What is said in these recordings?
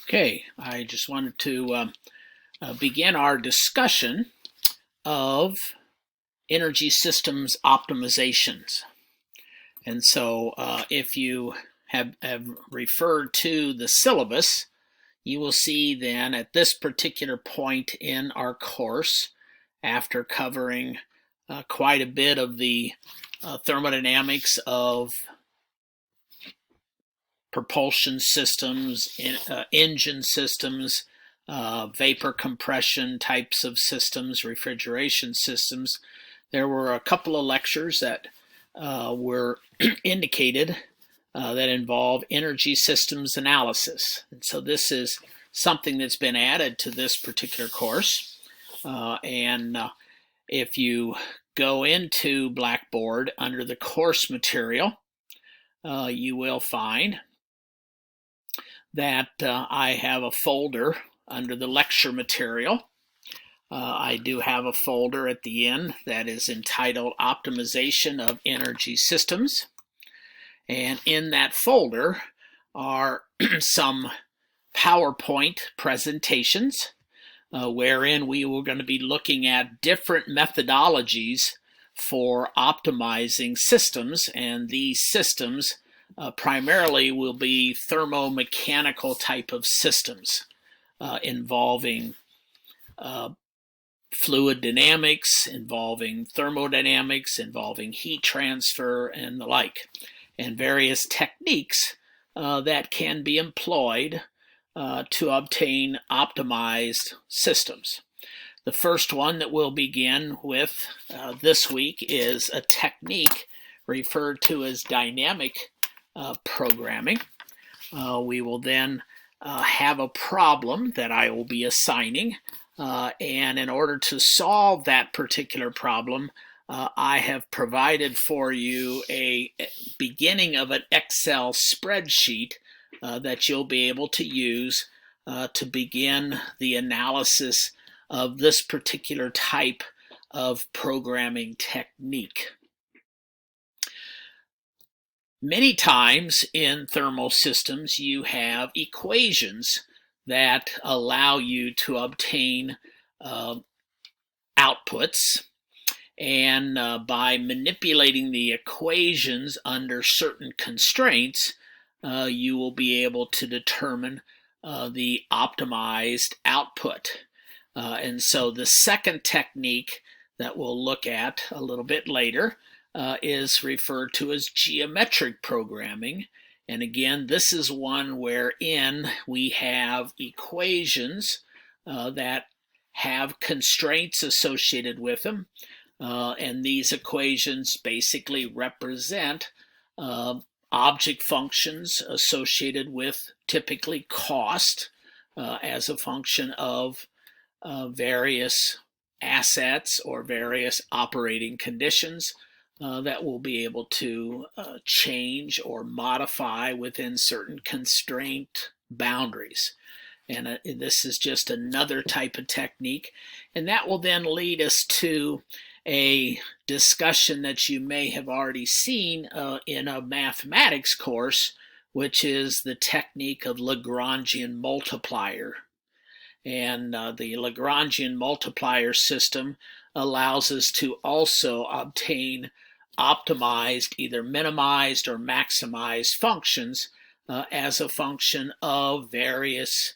Okay, I just wanted to begin our discussion of energy systems optimizations. And so if you have referred to the syllabus, you will see then at this particular point in our course, after covering quite a bit of the thermodynamics of propulsion systems, engine systems, vapor compression types of systems, refrigeration systems. There were a couple of lectures that were indicated that involve energy systems analysis. And so this is something that's been added to this particular course. If you go into Blackboard under the course material, you will find that I have a folder under the lecture material. I do have a folder at the end that is entitled Optimization of Energy Systems. And in that folder are some PowerPoint presentations wherein we were going to be looking at different methodologies for optimizing systems, and these systems primarily will be thermomechanical type of systems involving fluid dynamics, involving thermodynamics, involving heat transfer, and the like, and various techniques that can be employed to obtain optimized systems. The first one that we'll begin with this week is a technique referred to as dynamic programming. We will then have a problem that I will be assigning, and in order to solve that particular problem, I have provided for you a beginning of an Excel spreadsheet that you'll be able to use to begin the analysis of this particular type of programming technique. Many times in thermal systems, you have equations that allow you to obtain outputs, and by manipulating the equations under certain constraints, you will be able to determine the optimized output. And so the second technique that we'll look at a little bit later is referred to as geometric programming. And again, this is one wherein we have equations that have constraints associated with them. And these equations basically represent object functions associated with typically cost as a function of various assets or various operating conditions that will be able to change or modify within certain constraint boundaries. And this is just another type of technique. And that will then lead us to a discussion that you may have already seen in a mathematics course, which is the technique of Lagrangian multiplier. And the Lagrangian multiplier system allows us to also obtain optimized, either minimized or maximized functions as a function of various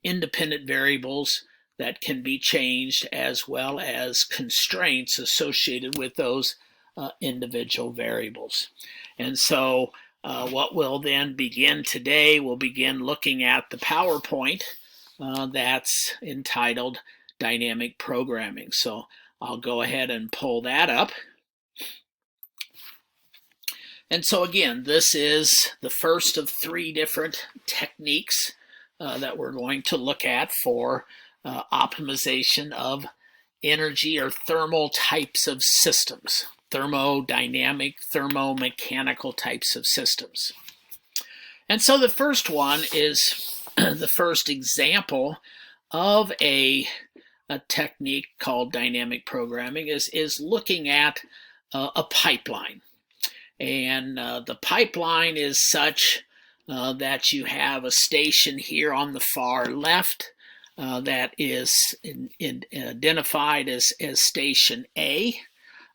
independent variables that can be changed, as well as constraints associated with those individual variables. And so what we'll then begin today, we'll begin looking at the PowerPoint that's entitled Dynamic Programming. So I'll go ahead and pull that up. And so again, this is the first of three different techniques that we're going to look at for optimization of energy or thermal types of systems, thermodynamic, thermomechanical types of systems. And so the first one is the first example of a technique called dynamic programming is looking at a pipeline. And the pipeline is such that you have a station here on the far left that is identified as station A,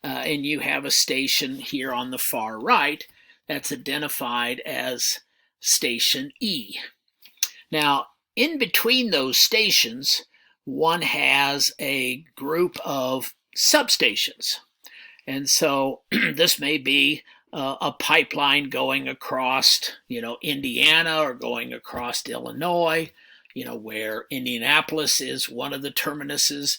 and you have a station here on the far right that's identified as station E. Now, in between those stations, one has a group of substations. And so this may be a pipeline going across, Indiana, or going across Illinois, where Indianapolis is one of the terminuses,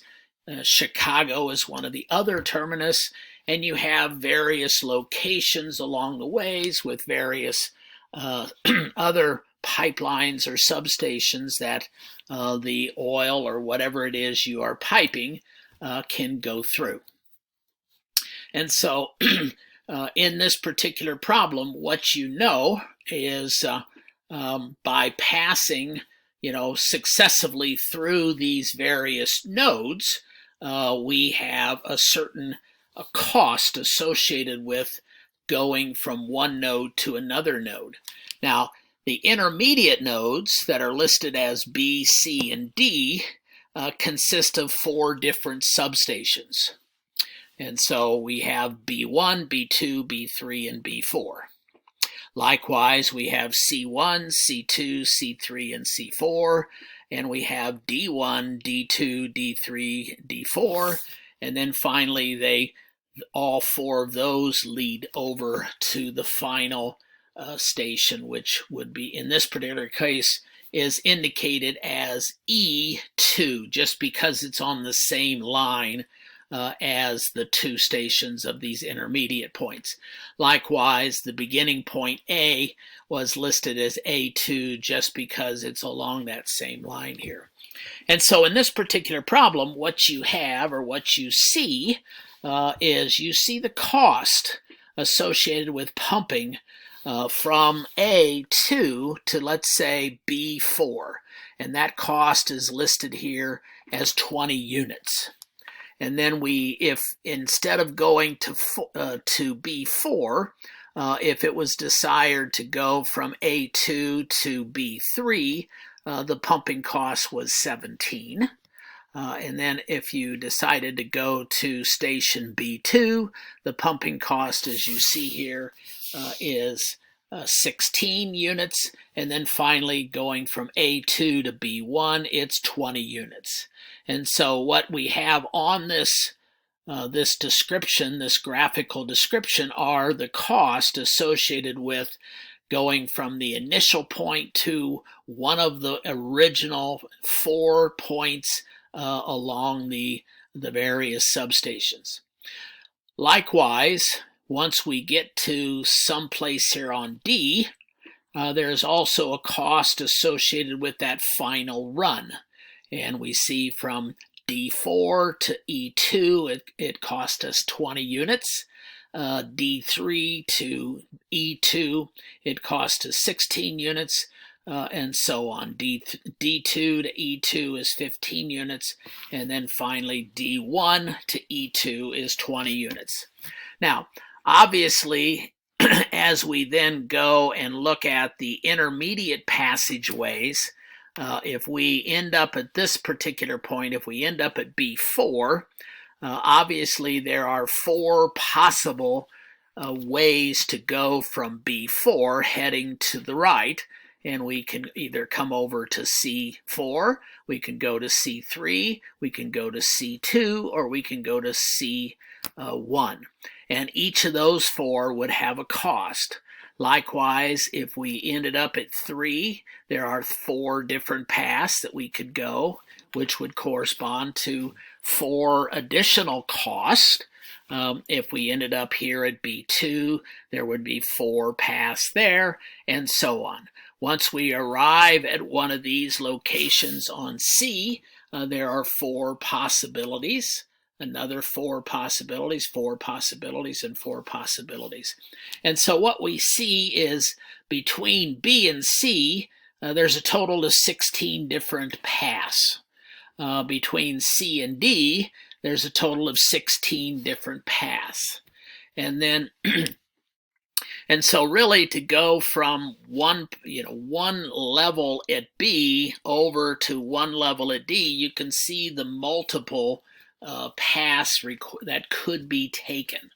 Chicago is one of the other terminus, and you have various locations along the ways with various other pipelines or substations that the oil or whatever it is you are piping can go through. And so in this particular problem, what you know is by passing successively through these various nodes, we have a certain cost associated with going from one node to another node. Now, the intermediate nodes that are listed as B, C, and D consist of 4 different substations. And so we have B1, B2, B3, and B4. Likewise, we have C1, C2, C3, and C4, and we have D1, D2, D3, D4, and then finally all 4 of those lead over to the final station, which would be, in this particular case, is indicated as E2, just because it's on the same line as the 2 stations of these intermediate points. Likewise, the beginning point A was listed as A2 just because it's along that same line here. And so in this particular problem, what you have, or what you see, is you see the cost associated with pumping from A2 to, let's say, B4. And that cost is listed here as 20 units. And then if instead of going to B4, if it was desired to go from A2 to B3, the pumping cost was 17. And then if you decided to go to station B2, the pumping cost, as you see here, is 16 units. And then finally, going from A2 to B1, it's 20 units. And so what we have on this description, this graphical description, are the cost associated with going from the initial point to one of the original 4 points along the various substations. Likewise, once we get to some place here on D, there's also a cost associated with that final run. And we see from D4 to E2, it cost us 20 units. D3 to E2, it cost us 16 units, and so on. D2 to E2 is 15 units, and then finally D1 to E2 is 20 units. Now, obviously, as we then go and look at the intermediate passageways, if we end up at this particular point, if we end up at B4, obviously there are 4 possible ways to go from B4 heading to the right, and we can either come over to C4, we can go to C3, we can go to C2, or we can go to C1. And each of those 4 would have a cost. Likewise, if we ended up at 3, there are 4 different paths that we could go, which would correspond to 4 additional costs. If we ended up here at B2, there would be 4 paths there, and so on. Once we arrive at one of these locations on C, there are 4 possibilities. Another 4 possibilities, 4 possibilities, and 4 possibilities. And so what we see is between B and C, there's a total of 16 different paths. Between C and D, there's a total of 16 different paths. And then And so really to go from one level at B over to one level at D, you can see the multiple paths that could be taken.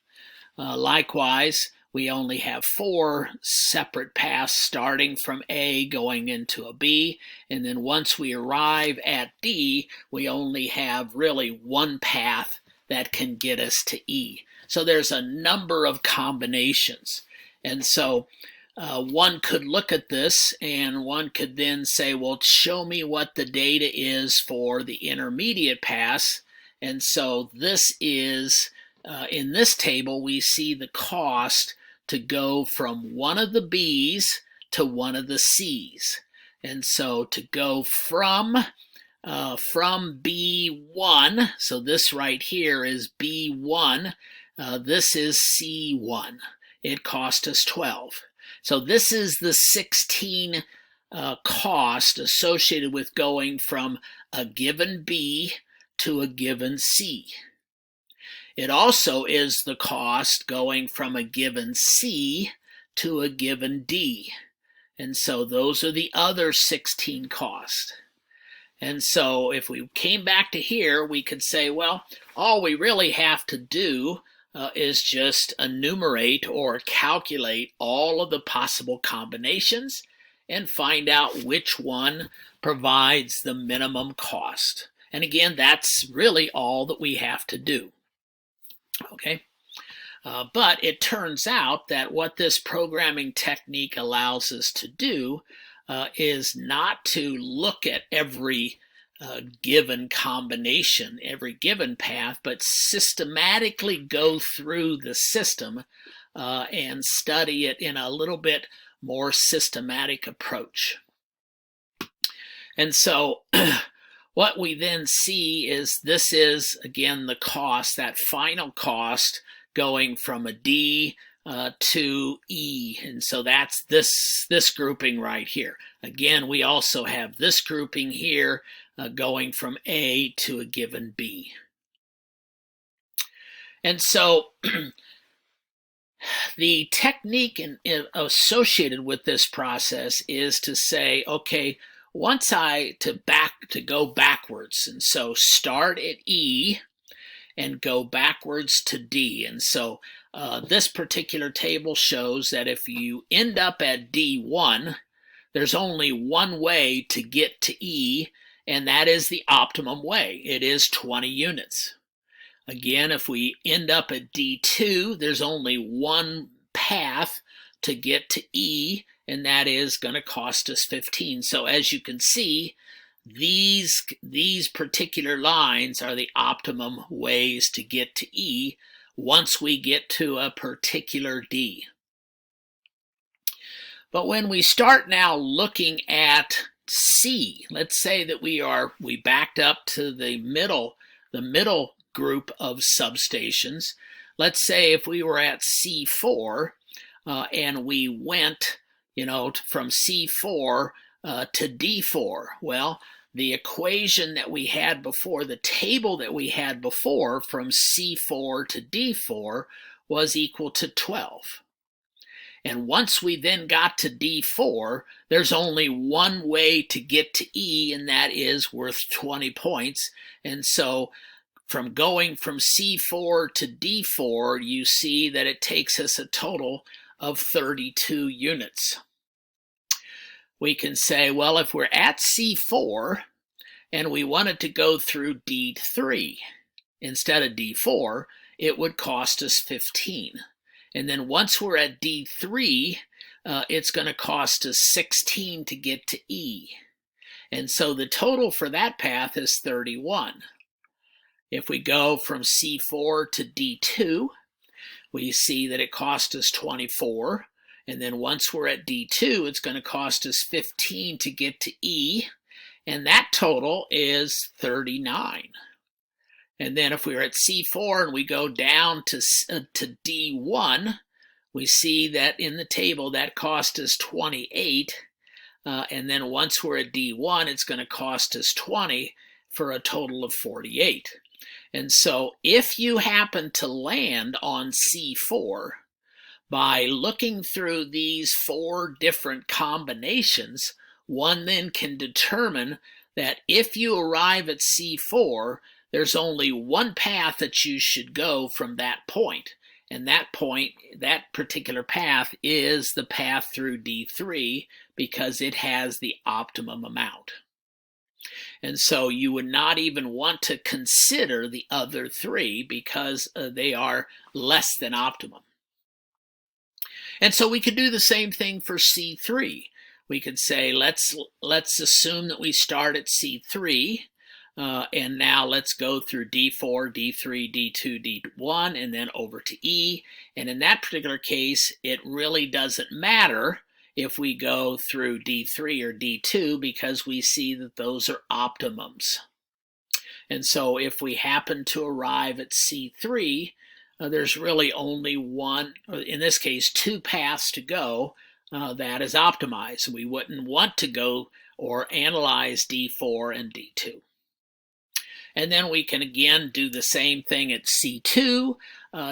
Likewise, we only have 4 separate paths starting from A going into a B, and then once we arrive at D, we only have really one path that can get us to E. So there's a number of combinations. And so one could look at this and one could then say, well, show me what the data is for the intermediate paths. And so this is, in this table, we see the cost to go from one of the B's to one of the C's. And so to go from B1, so this right here is B1, this is C1. It cost us 12. So this is the 16 cost associated with going from a given B to a given C. It also is the cost going from a given C to a given D. And so those are the other 16 costs. And so if we came back to here, we could say, well, all we really have to do is just enumerate or calculate all of the possible combinations and find out which one provides the minimum cost. And again, that's really all that we have to do. Okay, but it turns out that what this programming technique allows us to do is not to look at every given combination, every given path, but systematically go through the system and study it in a little bit more systematic approach. And so what we then see is this is, again, the cost, that final cost going from a D to E. And so that's this grouping right here. Again, we also have this grouping here going from A to a given B. And so the technique associated with this process is to say, okay, once to go backwards, and so start at E and go backwards to D. And so this particular table shows that if you end up at D1, there's only one way to get to E, and that is the optimum way. It is 20 units. Again, if we end up at D2, there's only one path to get to E, and that is going to cost us 15. So as you can see, these particular lines are the optimum ways to get to E once we get to a particular D. But when we start now looking at C, let's say that we backed up to the middle group of substations. Let's say if we were at C4 and we went from C4 to D4. Well, the equation that we had before, the table that we had before from C4 to D4 was equal to 12. And once we then got to D4, there's only one way to get to E, and that is worth 20 points. And so from going from C4 to D4, you see that it takes us a total of 32 units. We can say, well, if we're at C4 and we wanted to go through D3 instead of D4, it would cost us 15. And then once we're at D3, it's going to cost us 16 to get to E. And so the total for that path is 31. If we go from C4 to D2, we see that it cost us 24. And then once we're at D2, it's going to cost us 15 to get to E. And that total is 39. And then if we're at C4 and we go down to D1, we see that in the table that cost us 28. And then once we're at D1, it's going to cost us 20 for a total of 48. And so if you happen to land on C4, By looking through these 4 different combinations, one then can determine that if you arrive at C4, there's only one path that you should go from that point. And that point, that particular path, is the path through D3 because it has the optimum amount. And so you would not even want to consider the other 3 because they are less than optimum. And so we could do the same thing for C3. We could say, let's assume that we start at C3, and now let's go through D4, D3, D2, D1, and then over to E. And in that particular case, it really doesn't matter if we go through D3 or D2 because we see that those are optimums. And so if we happen to arrive at C3, there's really only one, in this case, 2 paths to go that is optimized. We wouldn't want to go or analyze D4 and D2. And then we can again do the same thing at C2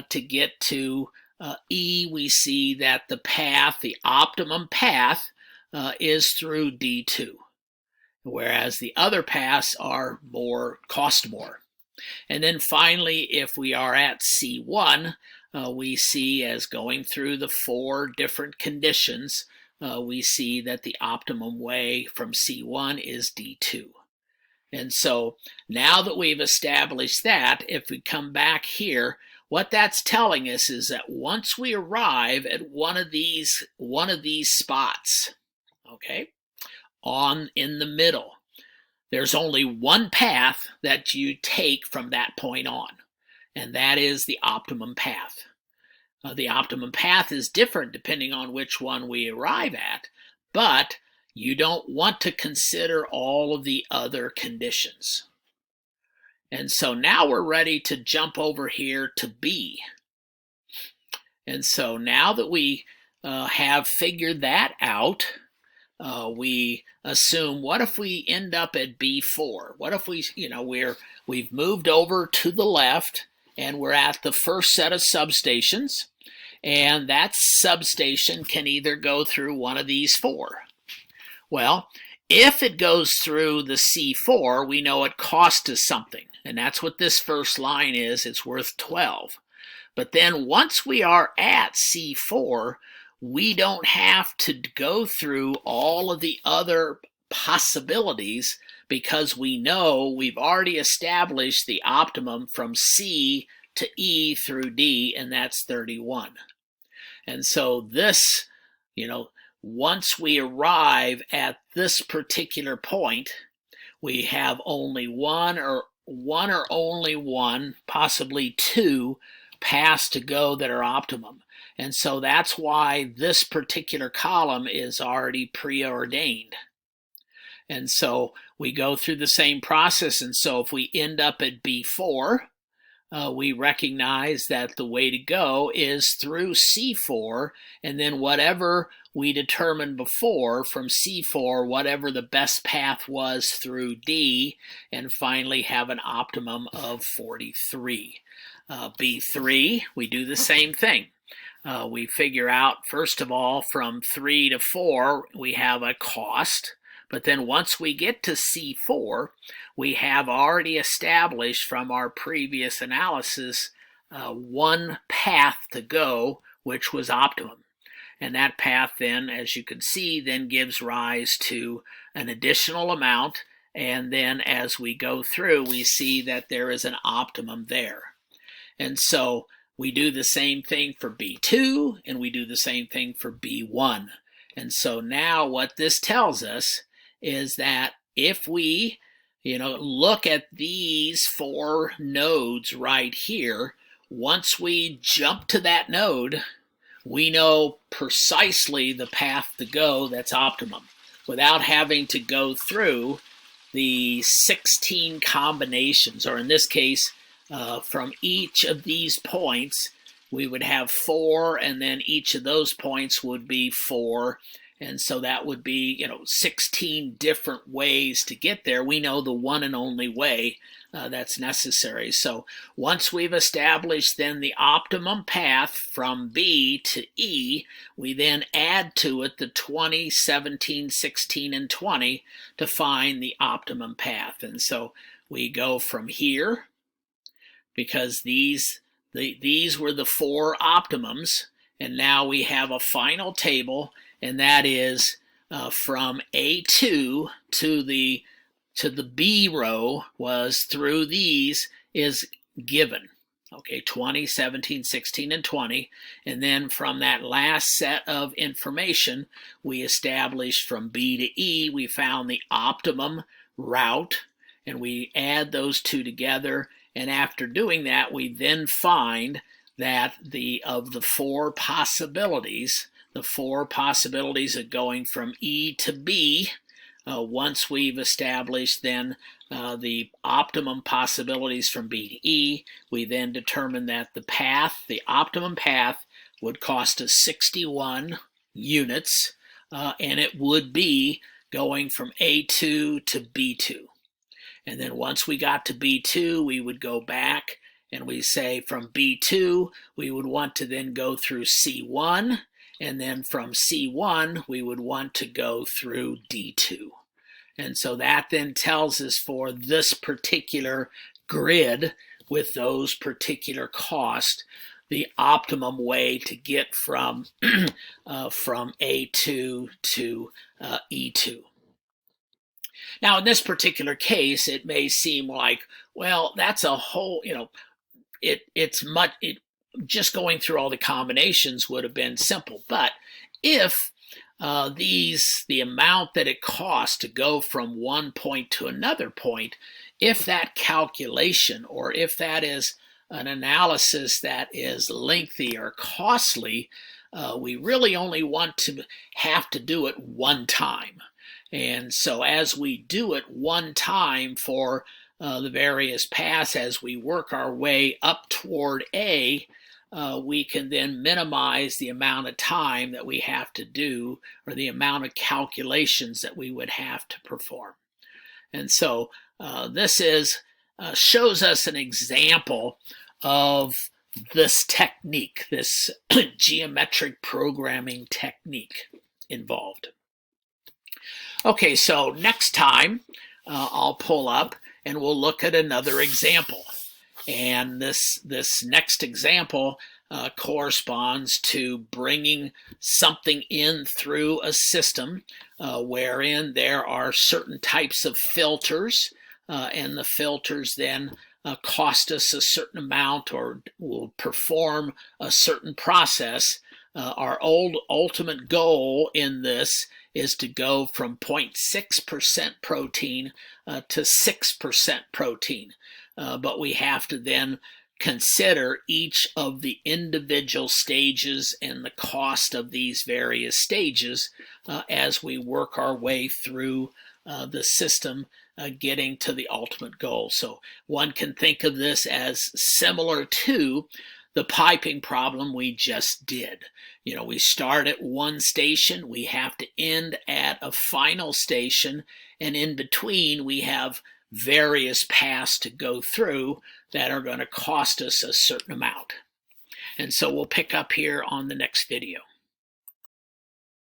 to get to E. We see that the path, the optimum path, is through D2, whereas the other paths are cost more. And then finally, if we are at C1, we see, as going through the 4 different conditions, we see that the optimum way from C1 is D2. And so now that we've established that, if we come back here, what that's telling us is that once we arrive at one of these spots, okay, in the middle, there's only one path that you take from that point on, and that is the optimum path. The optimum path is different depending on which one we arrive at, but you don't want to consider all of the other conditions. And so now we're ready to jump over here to B. And so now that we have figured that out, we assume, what if we end up at B4? What if we've moved over to the left and we're at the first set of substations, and that substation can either go through one of these 4. Well, if it goes through the C4, we know it cost us something, and that's what this first line is. It's worth 12. But then once we are at C4, we don't have to go through all of the other possibilities because we know we've already established the optimum from C to E through D, and that's 31. And so this, once we arrive at this particular point, we have only one or only one, possibly 2 paths to go that are optimum. And so that's why this particular column is already preordained. And so we go through the same process. And so if we end up at B4, we recognize that the way to go is through C4, and then whatever we determined before from C4, whatever the best path was through D, and finally have an optimum of 43. B3, we do the same thing. We figure out, first of all, from 3 to 4, we have a cost. But then once we get to C4, we have already established from our previous analysis one path to go, which was optimum. And that path then, as you can see, then gives rise to an additional amount. And then as we go through, we see that there is an optimum there. And so we do the same thing for B2, and we do the same thing for B1. And so now what this tells us is that if we, look at these 4 nodes right here, once we jump to that node, we know precisely the path to go that's optimum without having to go through the 16 combinations, or in this case, from each of these points, we would have 4, and then each of those points would be 4, And so that would be, 16 different ways to get there. We know the one and only way that's necessary. So once we've established then the optimum path from B to E, we then add to it the 20, 17, 16, and 20 to find the optimum path. And so we go from here, because these were the 4 optimums, and now we have a final table, and that is from A2 to the B row was through these is given. Okay, 20, 17, 16, and 20. And then from that last set of information, we established from B to E, we found the optimum route, and we add those two together. And after doing that, we then find that of the 4 possibilities, the 4 possibilities of going from E to B, once we've established then the optimum possibilities from B to E, we then determine that the optimum path would cost us 61 units, and it would be going from A2 to B2. And then once we got to B2, we would go back and we say from B2, we would want to then go through C1, and then from C1, we would want to go through D2. And so that then tells us for this particular grid with those particular costs, the optimum way to get from A2 to E2. Now, in this particular case, it may seem like, well, that's a whole, just going through all the combinations would have been simple. But if the amount that it costs to go from one point to another point, if that calculation or if that is an analysis that is lengthy or costly, we really only want to have to do it one time. And so as we do it one time for the various paths, as we work our way up toward A, we can then minimize the amount of time that we have to do or the amount of calculations that we would have to perform. And so this shows us an example of this technique, this geometric programming technique involved. Okay, so next time I'll pull up and we'll look at another example. And this next example corresponds to bringing something in through a system wherein there are certain types of filters, and the filters then cost us a certain amount or will perform a certain process. Our ultimate goal in this is to go from 0.6% protein to 6% protein. But we have to then consider each of the individual stages and the cost of these various stages as we work our way through the system, getting to the ultimate goal. So one can think of this as similar to the piping problem we just did. We start at one station, we have to end at a final station, and in between we have various paths to go through that are going to cost us a certain amount. And so we'll pick up here on the next video.